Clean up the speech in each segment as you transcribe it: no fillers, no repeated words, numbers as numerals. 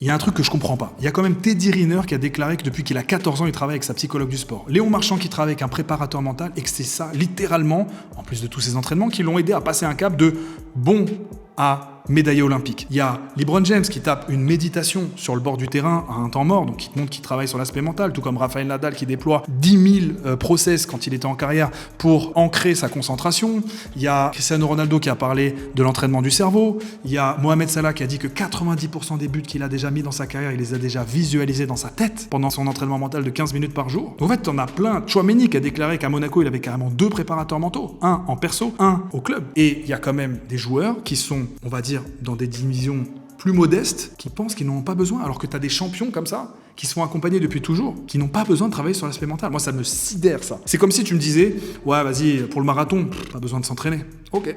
Il y a un truc que je comprends pas. Il y a quand même Teddy Riner qui a déclaré que depuis qu'il a 14 ans, il travaille avec sa psychologue du sport. Léon Marchand qui travaille avec un préparateur mental et que c'est ça, littéralement, en plus de tous ses entraînements, qui l'ont aidé à passer un cap de bon à médaillé olympique. Il y a LeBron James qui tape une méditation sur le bord du terrain à un temps mort, donc qui te montre qu'il travaille sur l'aspect mental, tout comme Rafael Nadal qui déploie 10 000 process quand il était en carrière pour ancrer sa concentration. Il y a Cristiano Ronaldo qui a parlé de l'entraînement du cerveau. Il y a Mohamed Salah qui a dit que 90% des buts qu'il a déjà mis dans sa carrière, il les a déjà visualisés dans sa tête pendant son entraînement mental de 15 minutes par jour. Donc en fait, t'en as plein. Chouameni qui a déclaré qu'à Monaco, il avait carrément 2 préparateurs mentaux, un en perso, un au club. Et il y a quand même des joueurs qui sont, on va dire, dans des divisions plus modestes, qui pensent qu'ils n'en ont pas besoin, alors que tu as des champions comme ça, qui sont accompagnés depuis toujours, qui n'ont pas besoin de travailler sur l'aspect mental. Moi, ça me sidère, ça. C'est comme si tu me disais, ouais, vas-y, pour le marathon, pas besoin de s'entraîner. Ok,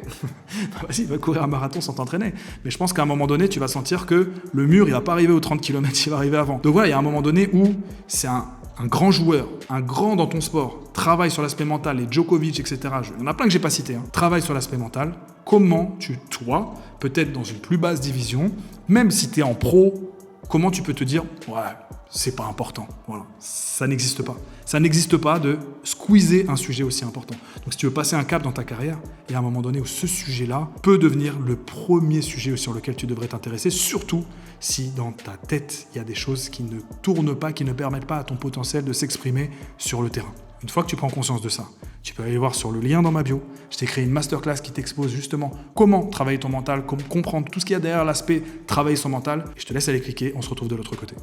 vas-y, va courir un marathon sans t'entraîner. Mais je pense qu'à un moment donné, tu vas sentir que le mur, il va pas arriver aux 30 km, il va arriver avant. Donc voilà, il y a un moment donné où c'est un grand joueur, un grand dans ton sport, travaille sur l'aspect mental, les Djokovic, etc. Il y en a plein que j'ai pas cités, travaille sur l'aspect mental. Comment toi, peut-être dans une plus basse division, même si tu es en pro, comment tu peux te dire, ouais, c'est pas important. Voilà, ça n'existe pas. Ça n'existe pas de squeezer un sujet aussi important. Donc si tu veux passer un cap dans ta carrière, il y a un moment donné où ce sujet-là peut devenir le premier sujet sur lequel tu devrais t'intéresser, surtout si dans ta tête, il y a des choses qui ne tournent pas, qui ne permettent pas à ton potentiel de s'exprimer sur le terrain. Une fois que tu prends conscience de ça, tu peux aller voir sur le lien dans ma bio. Je t'ai créé une masterclass qui t'expose justement comment travailler ton mental, comment comprendre tout ce qu'il y a derrière l'aspect travailler son mental. Et je te laisse aller cliquer, on se retrouve de l'autre côté.